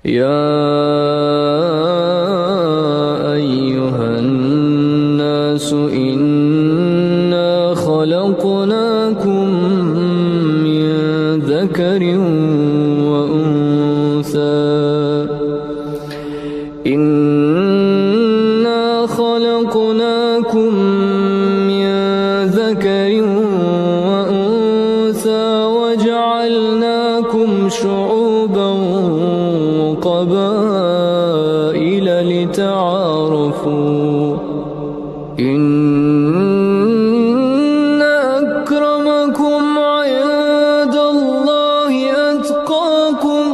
يا أيها الناس إنا خلقناكم من ذكر وأنثى إنا خلقناكم من ذكر وأنثى وجعلناكم شعوبا وقبائل لتعارفوا إن أكرمكم عند الله أتقاكم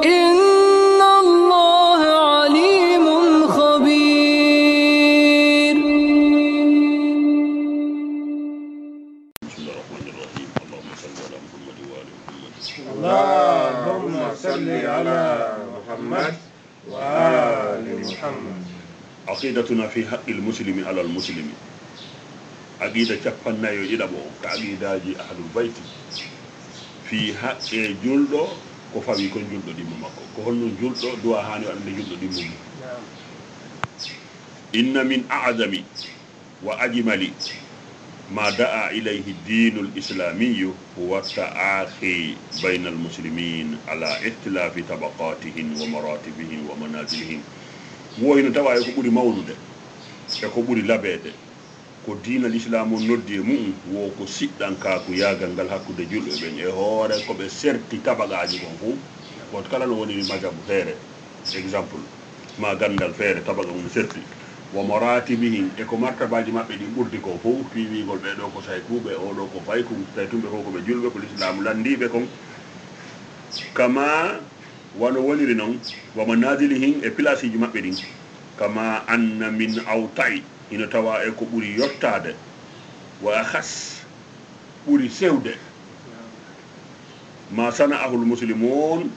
إن الله عليم خبير. بسم الله الرحمن الرحيم. اللهم صل على محمد وآل محمد. عقيدتنا في حق المسلم على المسلم عقيدة شفنا يجلبه كعقيدة أهل البيت في حق جلدو كفاوي كون جلدو دي ممكو كون جلدو دوا هاني أن جلدو دي ممكو إن من أعظم وأجمل ما دعا إليه الدين الإسلامي هو التآخي بين المسلمين على اختلاف طبقاتهم ومراتبهم ومنازلهم. وين توا يكبر مولود يكبر لبيد ko diina l'islamu noddi mum wo ko siddan ka ko yagal hakkude julbe ben e hoore ko be serti tabagaaji gon fu ko kala no woni majabu fere exemple ma gandal fere tabaga mum serti wa maratibihim e ko martabaji mabbe di burdi ko fu fi wi gol be do ko say kube o do ko fay ko tay tumbe ko be julbe ko l'islamu landibe kon kama wano woniri non wa manazilihim e place ji mabbe din kama anna min awtai ina tawa e ko buri yottade wa khas buri sewde ma sana'ahul muslimun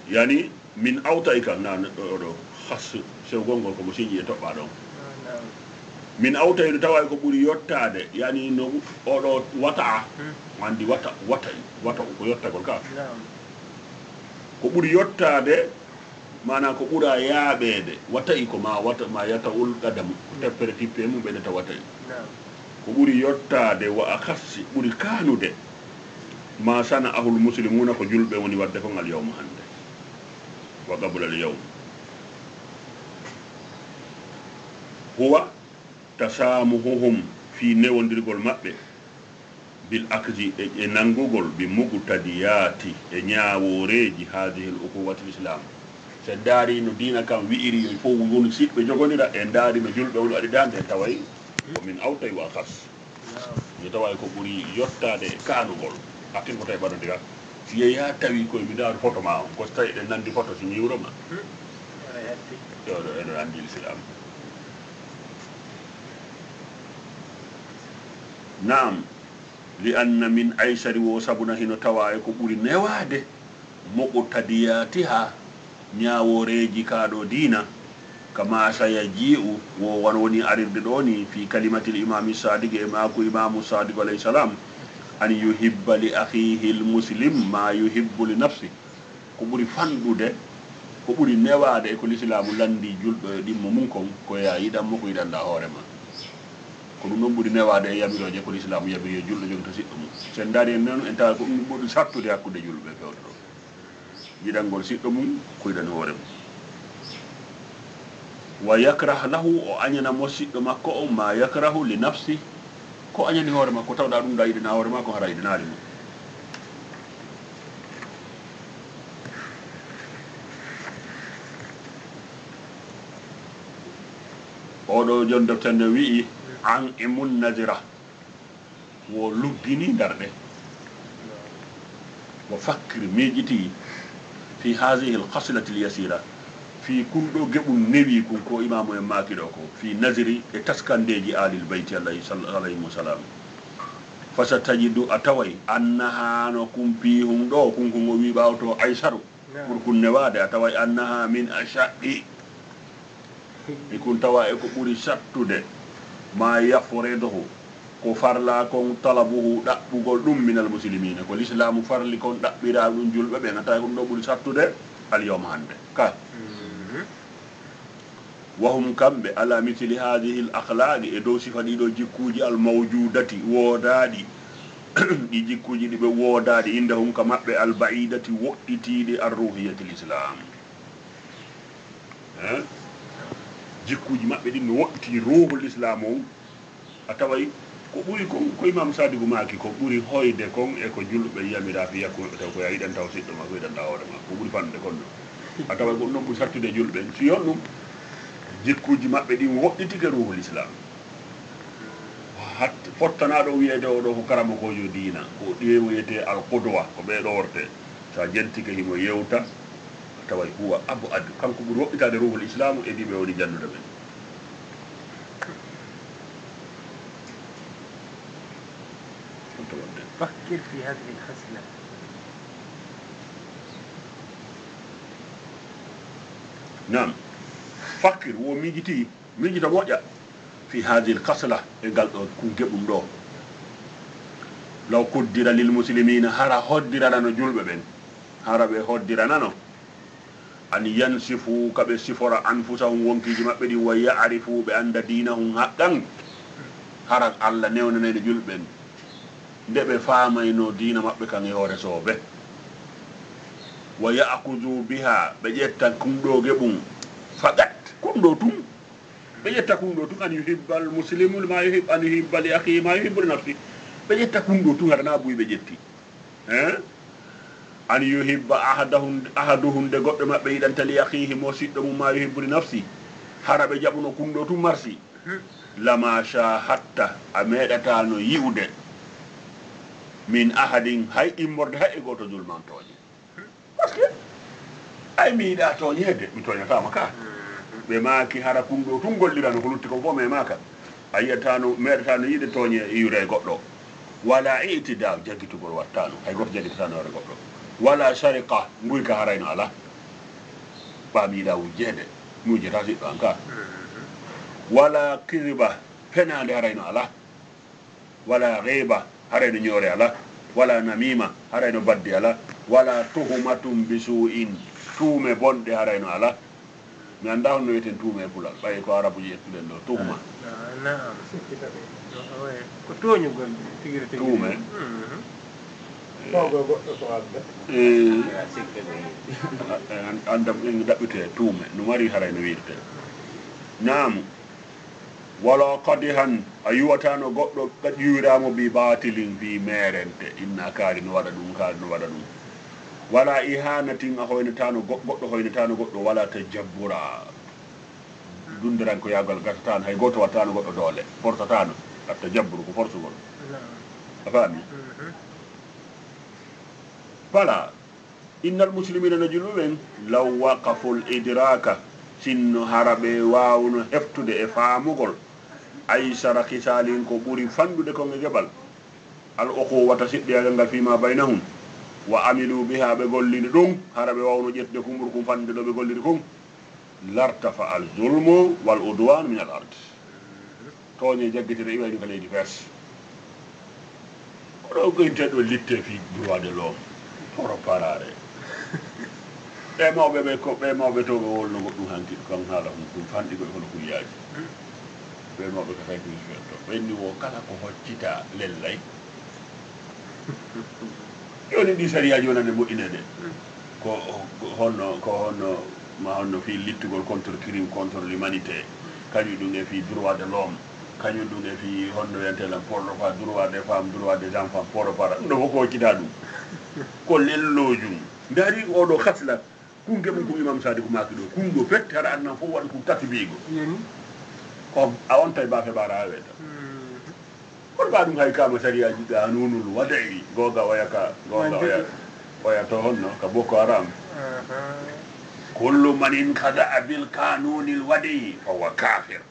yani min awtai kan nan do khas sewgol gol ko mo sinji e tobba don min awtai ina tawa e ko buri yottade yani no o do wata wandi wata ko yotta gol ka ko buri yottade mana ko bura yaabede watai ko ma wata ma yata ul qadam teppere tippe mum be ta watai ko buri yottade wa akhassi buri kanude ma sana ahul muslimuna ko julbe woni wadde ko ngal yawm hande wa qabla al yawm huwa tasamuhum fi newondirgol mabbe bil akzi e nangugol bi mugtadiyati e nyaaworeji hadhihi al ukuwati islam se daari no diina kam wi'iri fo woni sitbe jogonira e daari no julbe woni adi dande taway ko min awtay wa khas ni taway ko buri yottade kanugol atin ko tay badondira si ya tawi ko mi daar photo ma ko tay de nandi photo si ñiwro ma yo do en andi islam nam li anna min aysari wo sabuna hino taway ko buri newade moko tadiyatiha nyaaworeji kaado diina kama sayaji'u wo woni arirde doni fi kalimatil imam sadiq e ma ko imam sadiq alayhi salam an yuhibba li akhihi al muslim ma yuhibbu li nafsi ko buri fandude ko buri newade e ko l'islamu landi julbe dimmo mun ko ya yidam mo ko yidanda hoore ma ko dum non buri newade e yamiroje ko l'islamu yabiri julbe jogta siddo mum sen dari non en tawa ko dum buri sattude hakkude julbe fewdo yidangol siddo mum kuydan hoore mum wa yakrah lahu o anyana mo siddo makko o ma yakrahu li nafsi ko anyani hoore makko tawda dum da yidina hoore makko hara yidinaari mum odo jondo tande wi an imun nazira wo luggini darde wa fakr mejiti في هذه القصلة اليسيرة في كل جبل نبي كو إمام ماكدوكو في نظر تسكن ديجي آل البيت الله صلى الله عليه وسلم فستجد أتوي أنها نكون فيهم دو كن ويباوتو أيسر كن نوادة أتوي أنها من أشاء يكون توا يكون شتو ده ما يفرده ko farla kon talabuhu ɗaɓɓugol ɗum minal muslimina ko l'islamu farli kon ɗaɓɓira ɗum julɓe ɓe gata kon ɗo ɓuri sattude alyawma hande ka wahum kamɓe ala mithli hadihi l akhlaqi e dow sifa ɗiɗo jikkuji al mawjudati woodaɗi ɗi jikkuji ɗi ɓe woodaɗi indahum ka maɓɓe al baidati woɗɗitiɗi ar ruhiyati l islam jikkuji maɓɓe ɗin no woɗɗiti ruhul islam on a taway ko ɓuri kon ko imam sadigu maki ko ɓuri hoyde kon e ko julɓe yiyamira fi yakkuɓe taw koye yiɗan taw siɗɗo ma ko yiɗanta hoorema ko ɓuri fannude kon ɗum a taway ko ɗum ɗon ɓuri sattude julɓe si yon ɗum jikkuji maɓɓe ɗin woɗɗitike ruhul islam hat fottanaɗo wiyede oɗo ko karamokojo diina ko ɗewoyete al qudwa ko ɓeɗo worte sa jentike himo yewta taway huwa abu ad kanko ɓuri woɗɗitade ruhul islamu e ɗiɓe woni jannude men فكر في هذه الخصلة. نعم فكر وميجتي ميجتا موجا في هذه الخصلة قال كون جبم دو لو قدر للمسلمين هرا هدر لنا جلب بن هرا بهدر لنا أن ينصفوا كبسفر أنفسهم وانكي جمع بدي ويعرفوا بأن دينهم حقا هرا الله نيونا نيد جلب بن ndebe famayno diina mabbe kan e hore sobe wa ya'khudhu biha be jetta kumdo gebum fagat kumdo tum be jetta kumdo tum an yuhibbal muslimu ma yuhib an yuhibbal akhi ma yuhibbu nafsi be jetta kumdo tum harna buy be jetti an yuhibba ahaduhum de goddo mabbe yidanta li akhihi mo siddo mum ma yuhibbu nafsi harabe jabuno kumdo tum marsi lama sha hatta amedata no yiwde min ahadin hay immorde hay goto julman toñi parce que ay mi da toñi hedde mi toñatama ka ɓe maaki hara kumɗo tun gollirano ko lutti ko fof me maka a yiyatano meɗatano yiide toñe iwre goɗɗo wala itida jaggitugol wattano hay goto jaggitatano hore goɗɗo wala sariqa guyka harayno ala ɓamiɗa wujjede mi wujjata siɗɗo an ka wala kiriba penade harayno ala wala gheba harayno ñoore ala wala namima harayno baddi ala wala tuhumatum bisu'in tuume bonɗe harayno ala mi anda honno wiyeten tuume e pulal ɓayi ko arabuji ƴettuɗen ɗo tuhuma naam ko tooñugol tigiri tigiri tuume fawgo goɗɗo so alde andam en ɗaɓɓite tuume no mari harayno wiirte naam wala qadihan a yiwatano goɗɗo ƴiwiramo bi batilin bi merente inna kaari no waɗa ɗum kaari no waɗa ɗum wala ihanatin a hoynatano goɗɗo hoynatano goɗɗo wala tajabbura dundiran ko yagal gatatano hay goto wattano goɗɗo doole fortatano a tajabburu ko fortugol a faami voilà innal muslimina no julɓeɓen law waqafu l idraka sinno haraɓe wawno heftude e faamugol aysara kisalin ko ɓuri fandude kon e geɓal al ukhuwata siɗɗiyagal ngal fima baynahum wa amilu biha ɓe gollini ɗum hara ɓe wawno ƴettude kum ɓuri kum fandude ɗo ɓe golliri kum lartafa al zulmu wal udwan min al ard toñe jaggitire iwayni ko leydi perse oɗo goynteɗo litte fi droit de l'homme toro parare ɓe mawɓe ɓe ko ɓe mawɓe to ɓe wolno goɗɗum hanki kan haala ɗum fanɗi koye hono kuliyaji ɓe mawɓe ko tawi to ɓenni wo kala ko hoccita lellay joni ɗi sariyaji wonande moƴƴinede ko honno ma honno fi littugol contre crime contre l'humanité kañum ɗum e fi droit de l'homme kañum ɗum e fi honno wiyantelan porɗo fa droit des femmes droit des enfants porɗo para ɗum ɗo fof ko hoccita ɗum ko lellojum daari oɗo hasla kunge mum ko imam sadi ko maki ɗo kungo fette haɗa annan fof waɗa ko tatubigo ko a on tawi bafe ɓara ha weeta kono ɓa ɗum hay kama sariyaji ga nunul waɗay goga oyaka goga oya to honno ka boko haram kullu man inkada bil kanunil waɗi fawa kafir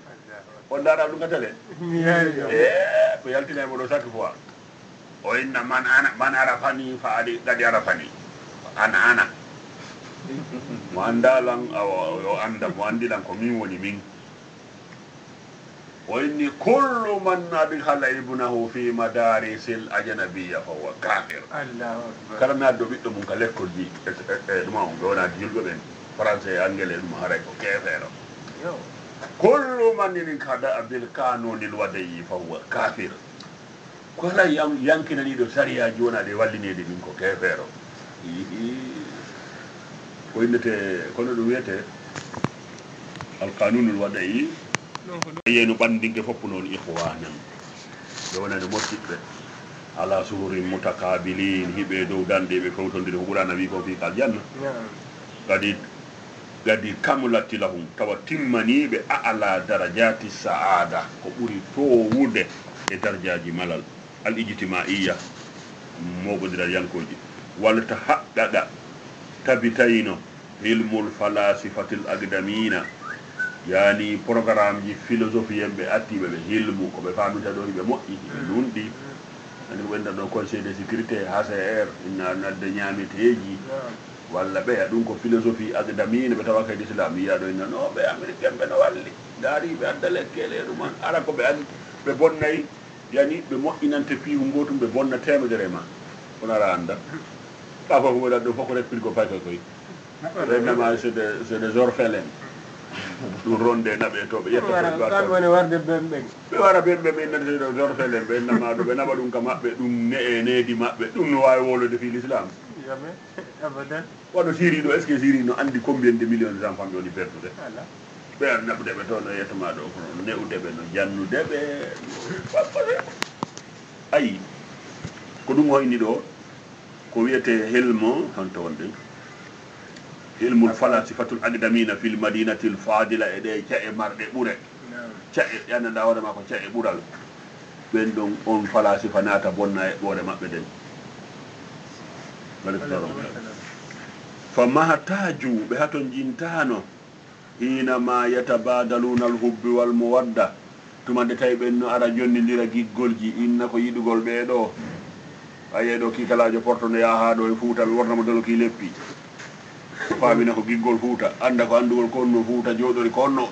on dara ɗum gatale ko yaltinaymo ɗo chaque fois o inna man arafani fa adi gadi arafani ana mo andalan yo anda mo andilan ko min woni min وإني كل من أدخل ابنه في مدارس الأجنبية فهو كافر. الله أكبر. كلام هذا بيت من كلكل دي ما هو جونا ديل بين فرنسا أنجلي المهارك كافر. كل من ينكدا بالقانون الوضعي فهو كافر. كلا يمكن أن يدو سريع جونا دي والدنيا دي منكو كافر. كل دويته القانون الوضعي yenu bandinke foppu non ikhwanan do wonane mottibe ala sururi mutakabilin hibe do dande be fawtondire ko burana wi ko fi kal janna gadi kamulati lahum tawa timmani be ala darajati saada ko buri to wude e darajaji malal al ijtimaiya mogodira yankoji wala tahaqqada tabitayno ilmul falasifatil aqdamina yani programme ji philosophie yembe attibe be hilmu ko be famita do be moƴƴi be lundi andi wenda do conseil de sécurité HCR inna nadde nyamiteji walla be dum ko philosophie akadamine be tawaka islam ya do inna no be americain be no walli dari be andale kele dum ara ko be andi be bonnay yani be moƴƴinante piiwu gotum be bonna temedere ma ona randa ka ko wala do foko rek pirgo payko koy vraiment c'est des orphelins ɗum ronde naɓe to ɓe ƴetta woni warde ɓemɓe ɓe wara ɓemɓe ɓe nande jortele ɓe nama ɗo ɓe naɓa ɗum ka maɓɓe ɗum ne e needi maɓɓe ɗum no wawi wolode fi l'islam jamais abadan waɗo Syrie ɗo est ce que Syrie no andi combien de millions des enfants ɓe woni perdude ɓe ar naɓudeɓe to no yettoma ɗo kono newudeɓe no jannudeɓe ayi ko ɗum hoyni ɗo ko wiyete helmo honto wonde علم الفلاسفة الأقدمين في المدينة الفاضلة إلى شيء مرد بورة شيء يعني لا ولا ما كان شيء بورة بين دون أون فلاسفة ناتا بونا بورة ما بدن فما احتاجوا بهاتون جنتانو حينما يتبادلون الحب والمودة ثم دتاي بن أرا جوني ليرا جيغولجي إنكو يدغول بيدو أيدو كي كلاجو بورتو يا هادو فوتا ورنا مدلو كي لبي famina ko giggol fuuta anda ko andugol konno fuuta jodori konno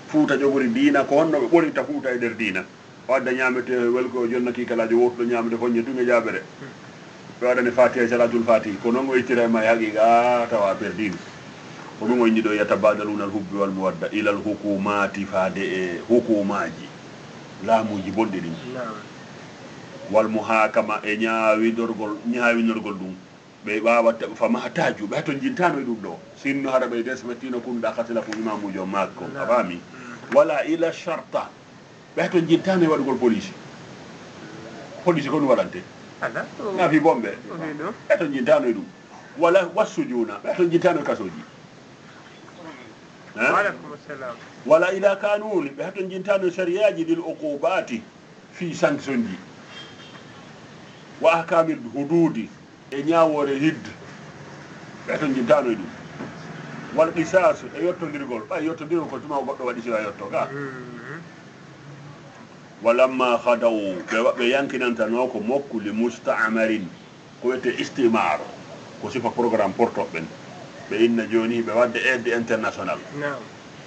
fuuta jogori diina ko honno be bolita fuuta e der diina wadda nyamete welko jonna ki kala jo wotto nyamde fonye tunge jabere be wadane fatiha salatul fatih ko non oytira ma haqiqa tawa per diina ko dum wonni do yatabadaluna al hubbi wal muwadda ila al hukumati fade e hukumaji laamuji bodde din wal muhakama e nyaawidorgol dum be baba fama hataju be to jintano dum do sinno hada be desmetino kun da khatila ko imamu jo makko abami wala ila sharta be to jintano wadugol police ko no wadante ala na fi bombe be to jintano dum wala wasujuna be to jintano kasoji alaikum assalam wala ila kanun be to jintano shariaji dil uqubati fi sanctionji wa ahkamil hududi e ñaawore hidde ɓe to jintano ɗum wal qisas e yottodirgol ɓay yottodirgol ko tuma goɗɗo waɗi siwa yotto ga walamma hadaw ɓe yankinantano ko mokku li musta'marin ko wiyete istimar ko sifa programme portoɓɓen ɓe inna joni ɓe wadde aide international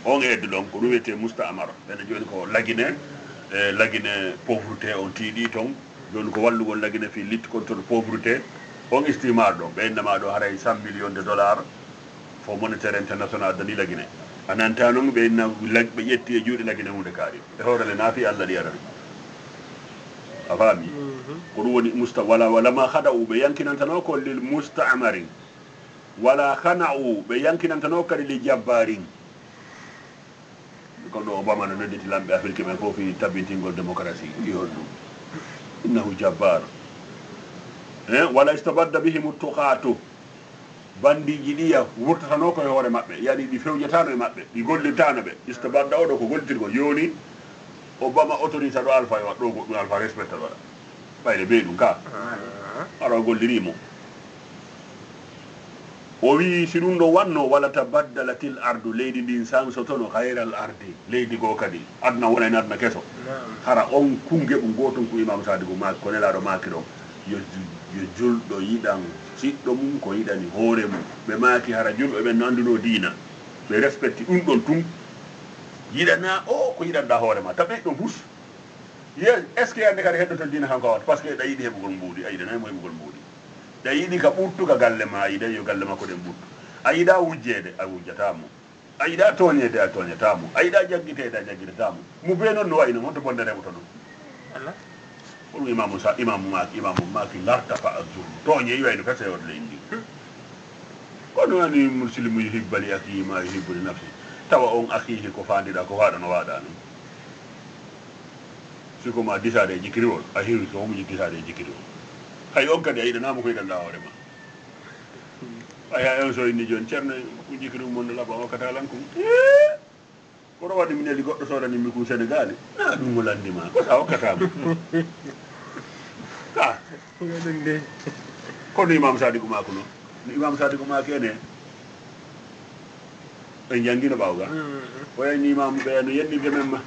on aide ɗon ko ɗum wiyete musta'mar ɓene joni ko lagine pauvreté on tiiɗi ton joni ko wallugol lagine fi lutte contre pauvreté on estimar do be nama do haray 100 millions de dollars fo monétaire international dani lagine ananta non be na be yetti e juudi lagine hunde kaari e horale nafi Allah di arani afami ko woni mustawala wala ma khada'u be yankinantano ko lil musta'marin wala khana'u be yankinantano kadi li jabbarin ko do Obama no noditi lambe Afrique men fofi tabbitingol démocratie yollu innahu jabbar wala istabadda bihim tuqatu bandi jidiya wurtatano ko hore mabbe yani di fewjatano e mabbe di gollitano be istabadda odo ko gollitirgo yoni Obama autorité do alfa e waddo go alfa respecta do bayde be dum ka ara gollirimo o wi si dum do wanno wala tabaddalatil ardu leydi din sam sotono khayral ardi leydi go kadi adna wona en adna keso hara on kunge bu goton ko imam sadigo ma ko nela do makiro yo julɗo yiɗan siɗɗo mum ko yiɗani hoore mum ɓe maaki hara julɓe ɓe nanduno diina ɓe respecti ɗum ɗon tum yiɗana o ko yiɗanɗa hoorema taɓe ɗo bus ye est ce que ande kadi heddoto dina hanko wat par ce que ɗa yiɗi heɓugol mbuuɗi a yiɗanaymo heɓugol mbuuɗi ɗa yiɗi ka ɓurtuka galle ma a yiɗa yo galle makko ɗen ɓurtu a yiɗa wujjede a wujjatamo a yiɗa toñede a toñatamo a yiɗa jaggitede a jaggitatamo mo be noon no wayi noon honto bonde rewto noon Allah ɗum imamu maki garta fa azulmu toñe yiwayno kase wode le indi kono wani muslimu yuhibbali akihi ma yuhibbu li nafsi tawa on akihi ko fandiɗa ko waɗa no waɗa noon siko ma disade e jikiriwol a hiwi ko homo disade e jikiriwol hay on kadi a yiɗanamo ko yiɗanɗa hoorema aya on so inni joni ceerno ko jikiri mon no laɓa hokkata lankum koɗo waɗi mineli goɗɗo sodanimi kum sénégali na ɗum mo landima ko sa hokkatamo ka ɗum de kono imam sadigo mako noon imam sadigo mako ene en jangguino ɓawga wayni imam ɓe no yennirde men ma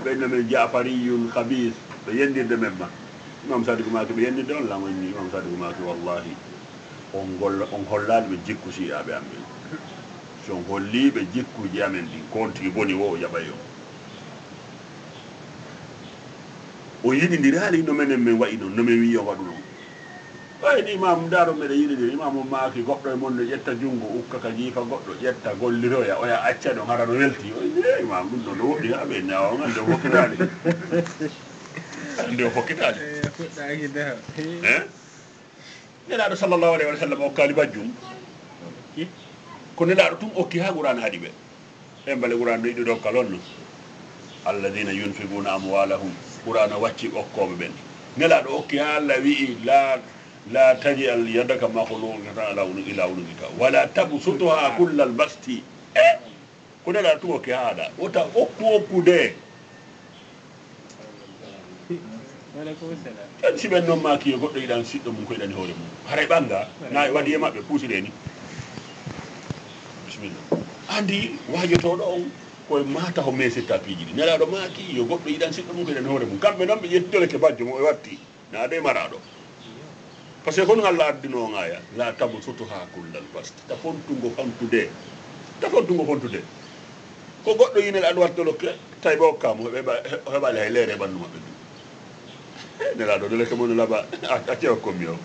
ɓennamen jafariyun habis ɓe yennirde men ma imam sadigo mako ɓe yennirde on lamoyni imam sadigo mako wallahi on hollani ɓe jikku siyaɓe amen son holliɓe jikkuji amen ɗin konti boni wo o jaɓay o yiɗidirali no menen min wayi noon nomin wi o waɗu noon wayni imam daro meɗe yiɗidir imam o maaki goɗɗo e mon no ƴetta junngo ukka ka jiifa goɗɗo ƴetta golliroya oya acca ɗon hara no welti imam ɗum ɗo no woɗɗi haɓe nawa ande o fokkitali ande o fokkitali fuɗɗaki daha nelaɗo sallllahu alayhi wa sallam okkali bajjum ko nelaɗo tum okki ha qur'an haaɗi ɓe e mbale qur'an no yiɗi dokkal on no alladina yunfiguna amwalahum qur'ana wacci okkoɓe ɓen nelaɗo okki ha allah wi'i la tajal yadaka mahlulatan ila unugika wala tabsutuha kullal basti ko nelaɗo tum okki ha haɗa wota okkude tan si ɓen noon maki goɗɗo yiɗan siɗɗo mum ko yiɗani hoore mum haray ɓanga na waɗi e maɓɓe puuside ni bisimilla andi wajotoɗo on koye mata ho mesitta piiji ɗi nelaɗo maki yo goɗɗo yiɗan siɗɗo mum ko yiɗani hoore mum kamɓe noon ɓe ƴettitoleke bajjo mo e watti na ade maraɗo par ce que kono allah addino on aya la tabu surtout ha kullal bast ta fontungo fontude ko goɗɗo yinel aɗa wattolokke tawi ɓe hokkamo heɓali hay leere e ɓandu maɓɓe ɗum nelaɗo de leke mono laɓa a tewa commi o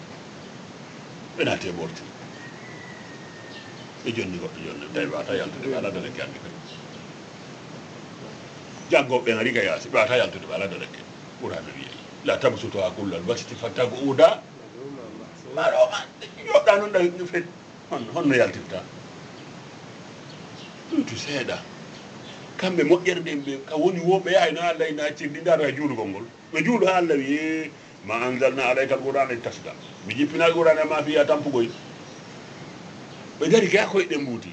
ɓena te ɓorti ɓe jonni goɗɗo jonni tawi wata yaltude ɓe ala de leke andi kadi janggoɓe ɓen ari ka yaasi ɓe wata yaltude ɓe ala de leke ɓurano wiye la tabu surtout ha kullal basti fattago uda maɗoma yoɗɗa noon ɗa fet honno yaltirta ɗuytu seeɗa kamɓe moƴƴere ɗen ɓe ka woni woɓe yahay no allah ina accirdi ndaro ha juulugol ngol ɓe juulo ha allah wiye ma anzalna alayka al qur'ana tasda mi jippinaki qur'ana ma fiya tampugoy ɓe dari ga koye ɗen mbuuti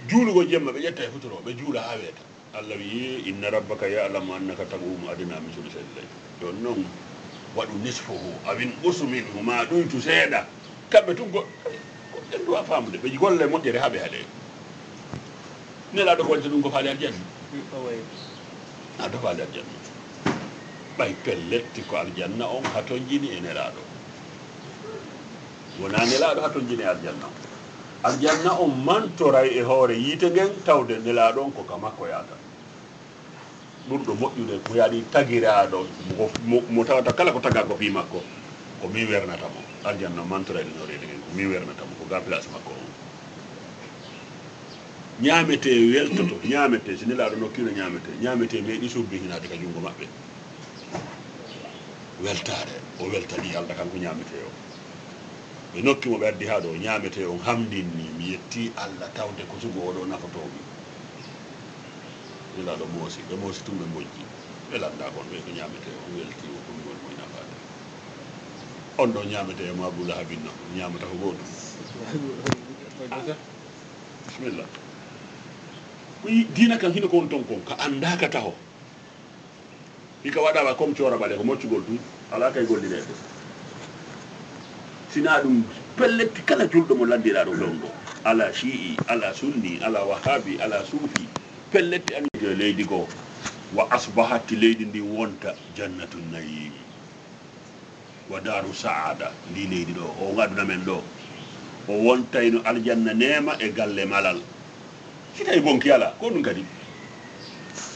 juulugo jemma ɓe ƴetta e futuro ɓe juula ha weeta allah wiye inna rabbaka yalamu annaka taqumu adina min sulusel leyl joni noon waɗu nisfuhu awin usu minhu ma ɗuytu seeɗa kamɓe tun goɗɗen duwa famude ɓe golle moƴƴere haaɓe haɗe nelaɗo kolte ɗum ko faali aljanna a do faali aljanna ɓay pelletti ko aljanna on haton jini e nelaɗo wona nelaɗo haton jini e aljanna on mantoray e hoore yiite ngen tawde nelaɗo on ko ka makko yaata ɗum ɗo moƴƴude mo yaɗi tagiraɗo mo tawata kala ko taga ko fi makko ko mi wernatamo aljanna mantorayde no rede ngen ko mi wernatamo ko ga place makko on ñamete weltoto ñamete so nelaɗo nokkino ñamete meeɗi subbi hinade ka junngo maɓɓe weltare o weltani allah kanko ñamete o ɓe nokkimo ɓe addi ha ɗo ñamete on hamdinni mi yetti allah tawde ko sugo oɗo nafotomi nelaɗo moosi ɓe moosi tum ɓe moƴƴi ɓe landa kon ɓe ko ñamete on welti o ko ngol moy nafade on ɗo ñamete e maboula habinno ñamata ko goɗum bisimilla dina kan hino ko on ton kon ka andaka taho hika waɗawa comme coora ɓale ko moccugol tum ala kay gollirede sina ɗum pelletti kala julɗo mo landiraɗo ɗon ɗo ala chi'i ala sunni ala wahabi ala suufi pelletti ani leydi goo wa asbahatti leydi ndi wonta jannatu nayim wa daru saada ndi leydi ɗo o gaduna men ɗo o wontayno aljanna nema e galle malal sitay bonki ala ko ɗum kadi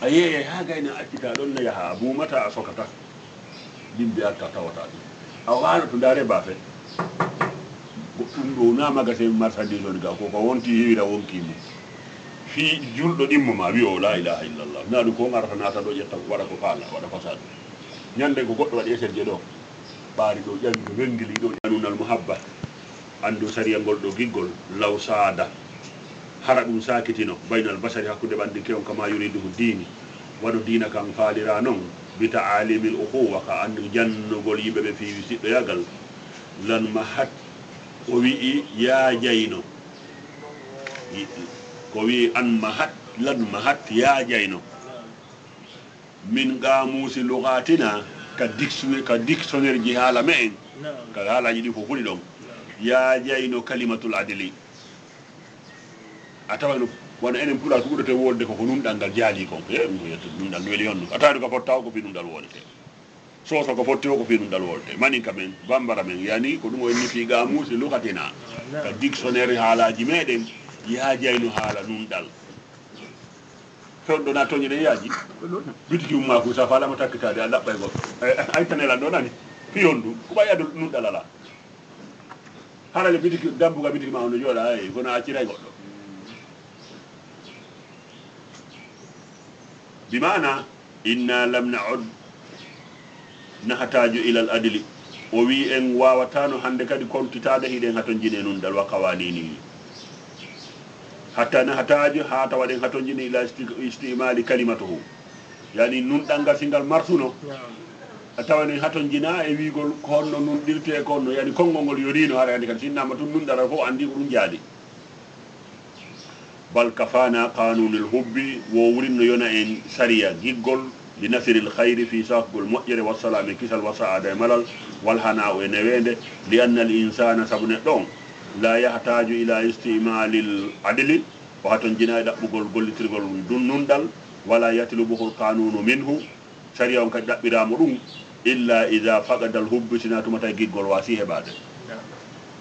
a yeeye ha gayna accita ɗon na yaha bumata a sokata yimɓe arta tawata ɗum a wano to ndaare bafe ɗum ɗo na magasin marchandise on ga koko wonti hiwira wonkimo fi julɗo ɗimmo ma wi o la ilaha illallah na ɗum ko garata nata ɗo ƴetta waɗa ko faala waɗa fasade ñande ko goɗɗo waɗi éserje ɗo ɓaari ɗo ƴawi ɗo wengili ɗo anunal muhabba andu sariya ngol ɗo giggol law saada hara ɗum sakitino baynal basari hakkude ɓandi kewn kama yuriduhu dini waɗo dina kan faalira noon bita alimil ukhuwa ka andu jannugol yimɓe ɓe fiwi siɗɗo yagal lan mahat o wi'i ya jayno ko wi an mahat lan mahat ya jayno min gamusi lugatina ka dictionnaire ji haala me en ka haalaji ɗi ko huɗi ɗon ya jayno kalimatul adli a tawano wona enen pula ko ɓurete wolde koko nunɗal ngal jaali kon nunɗal weli honno a tawani ko fottaw ko fi nunɗal wonete soso ko fotti o ko fi nunɗal wolde mani kamen bambara men yani ko ɗum o enni fi gamusi lugatina ka dictionnaire haalaji meɗen ya jayno haala nunɗal fewɗo na toñire yaaji bitiki umma ko sa falama takkitade a ɗaɓɓay goɗɗo ay tanelan ɗo nani fiyon ɗum ko ɓay adu nunɗal ala harale bitiki dambuga bitiki ma ono jooɗa ay kono acciray goɗɗo bimana inna lam naud nahataju ila al adli o wi en wawatano hande kadi kontitade hiɗen haton jine nunɗal wa kawanini hatta nahataju ha tawaɗen haton jini ila istimali kalimatuhu yani nunɗal ngal singal marsuno a tawani haton jina e wigol ko honno nunɗirte ko honno yani konngol ngol yorino hara hande kadi sinnama tun nunɗara fof andi ko ɗum jaadi bal kafana qanunul hubbi wo wurinno yona en sariya giggol li nasiril khayri fi safgol moƴƴere wassalami kisal wa saada e malal wal hana o e newende li anna al insana sabu neɗɗon la yahtaju ila istimalil adli o haton jina e ɗaɓɓugol gollitirgol nunɗal wala yatlubuhu qanunu minhu sariya on kadi ɗaɓɓiramo ɗum illa ida faqada al hubbi sina tumata e giggol wasi heɓade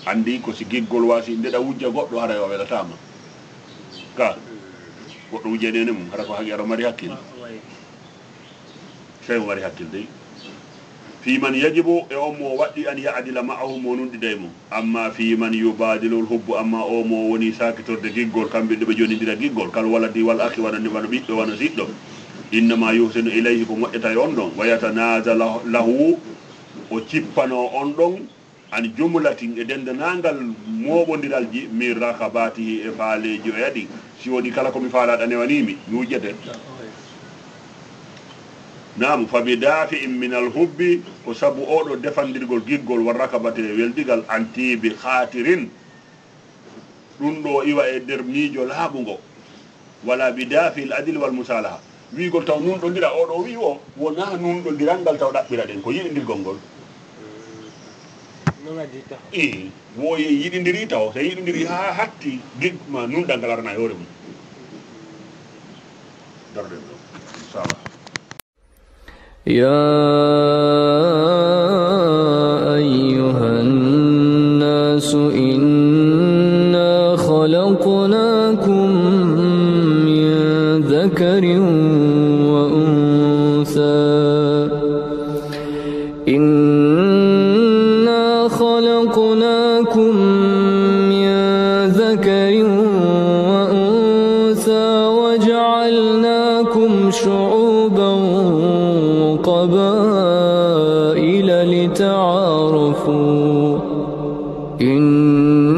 andi ko si giggol wasi ndeɗa wujja goɗɗo hara o welatama ka goɗɗo wujjanene mum hara ko haqi aɗa mari hakkille sey o mari hakkille dey fi man yajibu e on mo waɗɗi an yaadila ma'ahu mo nunɗida e mum amma fi man yubadilul hubbu amma o mo woni sakitorde giggol kamɓe ɗo ɓe jonidira giggol kal waladi wal akhi wona ɓiɗɗo wona siɗɗo innama yuhsinu ilayhi ko moƴƴata e on ɗon wa yatanaza lahu o cippano on ɗon an jumlatin e dendanangal moɓodiral ji min rakabatihi e faaleji o yaɗi si woni kala komi faalaɗa newanimi mi wujjete nam fa bi dafi'in min al hubbi ko sabu oɗo defandirgol giggol wa rakabate weldigal antibi khatirin ɗum ɗo iwa e nder miijo laaɓugo wala bi dafi l adil wal musalaha wigol taw nunɗodira oɗo wi o wona nunɗodiral ngal taw ɗaɓɓira ɗen ko yiɗidirgol ngol i wo yiɗidiri taw so yiɗidiri ha hatti gigma nunɗal ngal arana e hoore mum darde ɗo inchallah يا أيها الناس إنا خلقناكم من ذكر وأنثى إنا خلقناكم من ذكر وأنثى وجعلناكم شعوبا قبائل لتعارفوا إن